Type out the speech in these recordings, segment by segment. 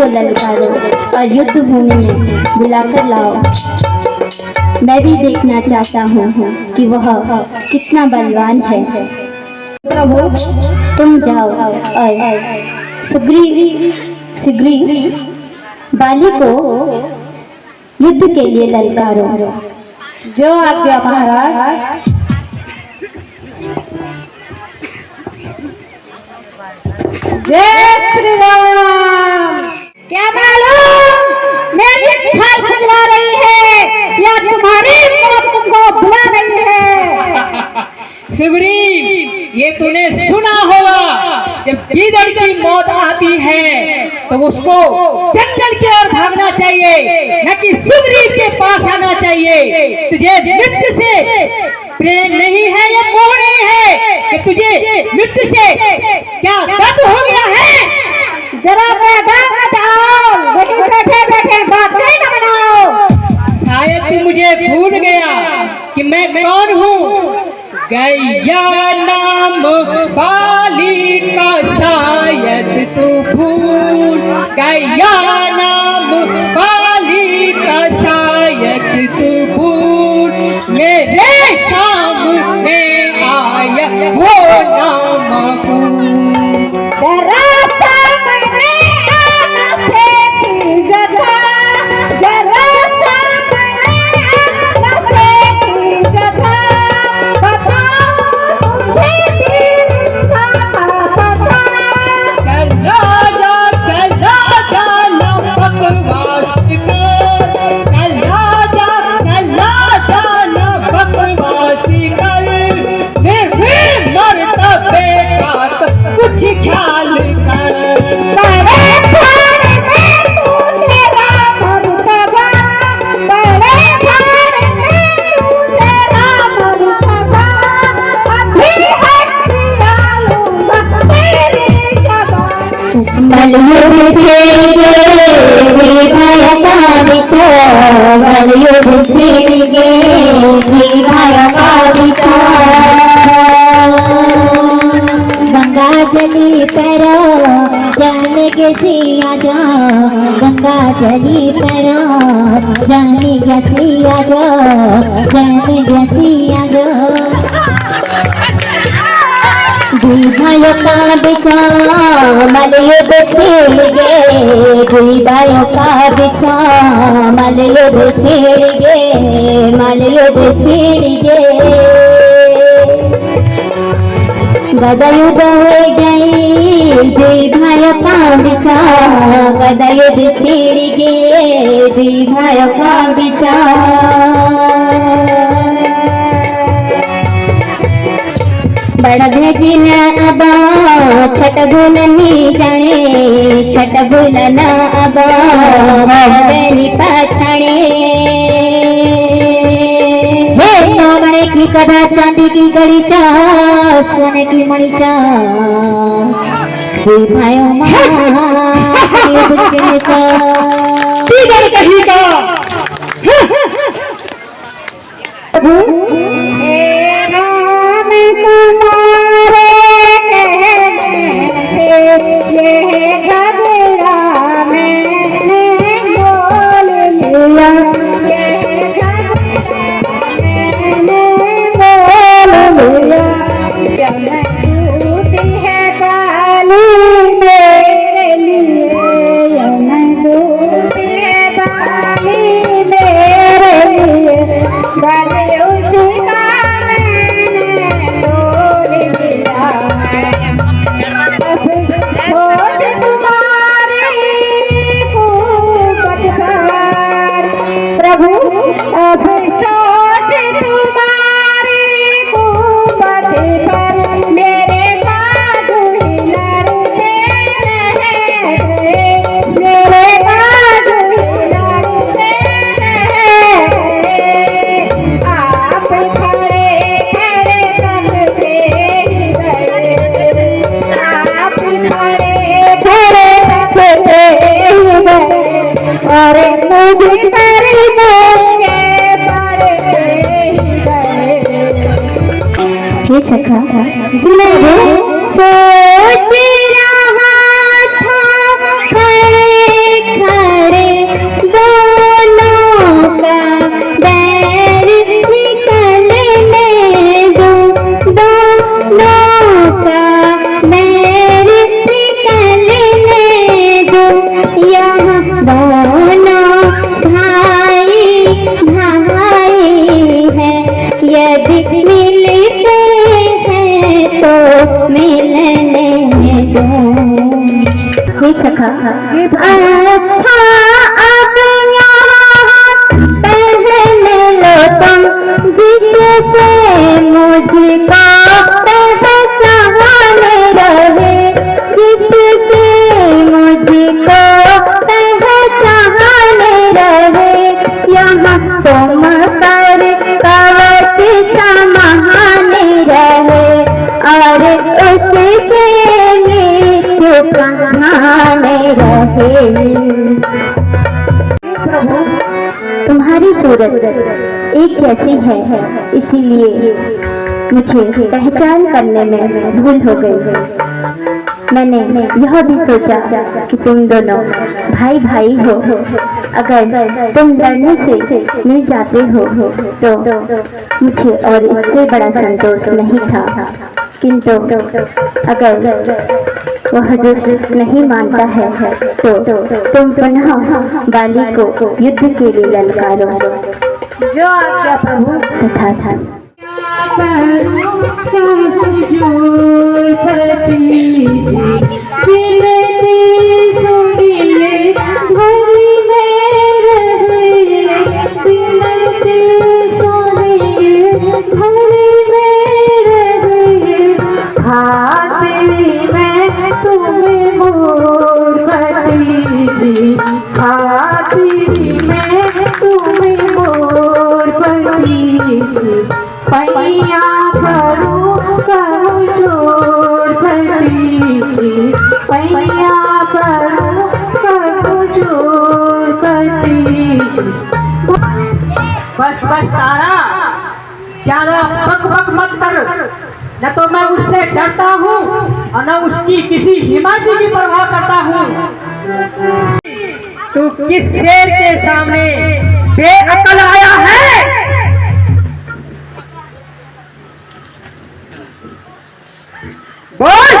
को ललकारो और युद्ध भूमि में बुलाकर लाओ। मैं भी देखना चाहता हूँ कि वह कितना बलवान है। प्रभु तुम जाओ और शीघ्र बाली को युद्ध के लिए ललकारो। जो आज्ञा महाराज। जय श्री राम। क्या मालूम मेरी खाल खुजला रही है या तुम्हारी मौत तुमको बुला रही है? सुग्रीव, ये तूने सुना होगा जब गीदड़ की मौत आती है तो उसको जंगल की ओर भागना चाहिए, न कि सुग्रीव के पास आना चाहिए। तुझे मृत्यु से प्रेम नहीं है या मोह नहीं है कि तुझे मृत्यु से क्या दर्द हो गया है? जरा मैदान में जाओ, लेकिन बैठे बैठे बात नहीं न बनाओ। शायद तू मुझे भूल गया कि मैं कौन हूँ। गैया नाम बाली का शायद तू भूल, गैया नाम बाली का शायद तू भूल। मेरे सामने आया हो नाम जरा सामने आना से की जगह, जरा सामने आना से की जगह। बताओ मुझे दिल का पता। चला जा ना बकवास कर, चला जा ना बकवास कर। मेरे मर्तबे का तो कुछ ख्याल कर। बड़े घर में तू तेरा मर्तबा, बड़े घर में तू तेरा मर्तबा। अभी हटिया लूंगा तेरी जबान। मलयुद्ध छेड़ेंगे भाया का बिछा, मलयुद्ध छेड़ेंगे भाया का बिछा। गंगा जली पैरा जाने के सिया जा, गंगा जली पैरा जाने के सिया जा, जाने के सिया जा। दुई भाइयों का बिछा मलयुद्ध छेड़ेंगे, दुई भाइयों का बिछा मलयुद्ध छेड़ेंगे, मलयुद्ध छेड़ेंगे। गदा युद्ध हो गई दुई भाइयों का बिछा, गदा युद्ध छेड़ेंगे दुई भाइयों का बिछा। बड़ भेजिन अबा छट भूल नहीं जाने, छट भूल न अबा बनी पछाणे। हे सोने की कड़ा चांदी की गड़ी चा, सोने की मणि चा। भाइयों तुम्हारे कहने से ये झगड़ा मैंने बोल लिया, ये झगड़ा मैंने बोल लिया। जब टूटी है बाली मेरे लिए, जब टूटी है बाली मेरे लिए, बाली उसी का अरे मुझे तेरी के हे सखा जुनैद सोच रहा था खड़े अच्छा अब यहाँ पहन लो तुम जिससे मुझको पहचाने रहे, जिससे मुझको पहचाने रहे। यहाँ तुम पर कवच समाने रहे और उससे मृत्यु कहाने रहे। तुम्हारी सूरत एक जैसी है, इसीलिए मुझे पहचान करने में भूल हो गई। मैंने यह भी सोचा कि तुम दोनों भाई भाई हो। अगर तुम लड़ने से मिल जाते हो तो मुझे और इससे बड़ा संतोष नहीं था, किंतु अगर वह दुष्ट नहीं मानता है तो तुम पुनः बाली को युद्ध के लिए ललकारो। जो आज्ञा प्रभु। तथा सा पैया करू कमजोर पति, पैया करू कमजोर पति। बस बस तारा, ज्यादा बक बक मत कर, न तो मैं उससे डरता हूँ और न उसकी किसी हिमालय की परवाह करता हूँ। तू किस शेर के सामने बेअकल आया है? बोल।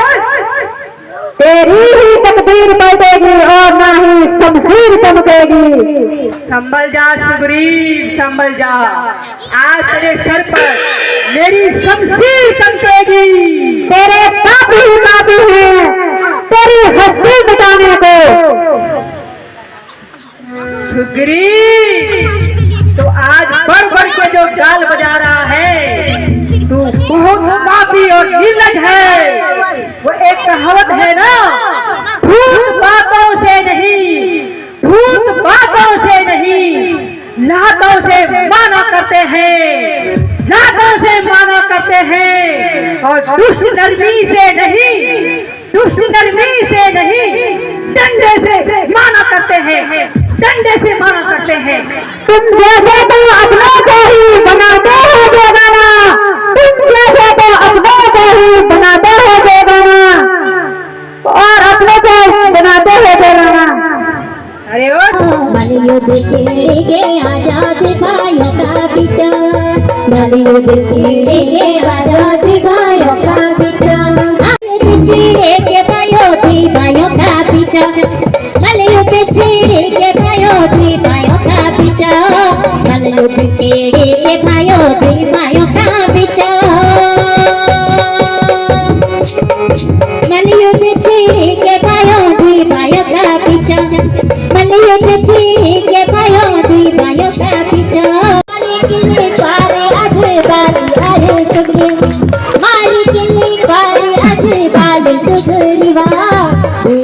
तेरी ही तकदीर बैठेगी और ना ही शमशीर चमकेगी। संभल जा सुग्रीव, संभल जा। आज तेरे सर पर मेरी शमशीर चमकेगी। तेरे काफी हैं तेरी हस्ती मिटाने को। सुग्रीव, तो आज बढ़ बढ़ के जो गाल बजा रहा है, तू बहुत पापी और निर्लज है। वो एक कहावत है ना, भूत बातों से नहीं, भूत बातों से नहीं, लातों से माना करते हैं, लातों से माना करते हैं। और दुष्ट नरमी से नहीं, दुष्ट नरमी से नहीं, डंडे से माना करते हैं, डंडे से माना करते हैं। तुम जैसे तो अपनों को ही बनाते हो बेगाना, तुम जैसे तो अपनों को ही बनाते हो बेगाना और अपनों को बनाते हो बेगाना। अरे ओ युद्ध छेड़ेंगे आजाद भाइयों का विचार, युद्ध छेड़ेंगे आजाद भाइयों का विचार, युद्ध छेड़ेंगे भाइयों का विचार, युद्ध छेड़ेंगे भाइयों का विचार, युद्ध छेड़ेंगे भाइयों का विचार, युद्ध छेड़ेंगे भाइयों का विचार, युद्ध छेड़ेंगे भाइयों का विचार। मारी किन्नी पारी आज बाल सुग्रीवा,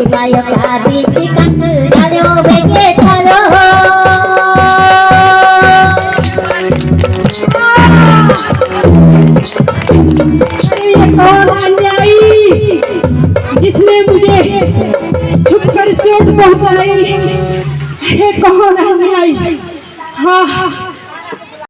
भाइयों का बीच कंग डालो बेगे थालो। कौन अन्यायी जिसने मुझे छुपकर चोट पहुंचाई? ये कौन अन्यायी? हाँ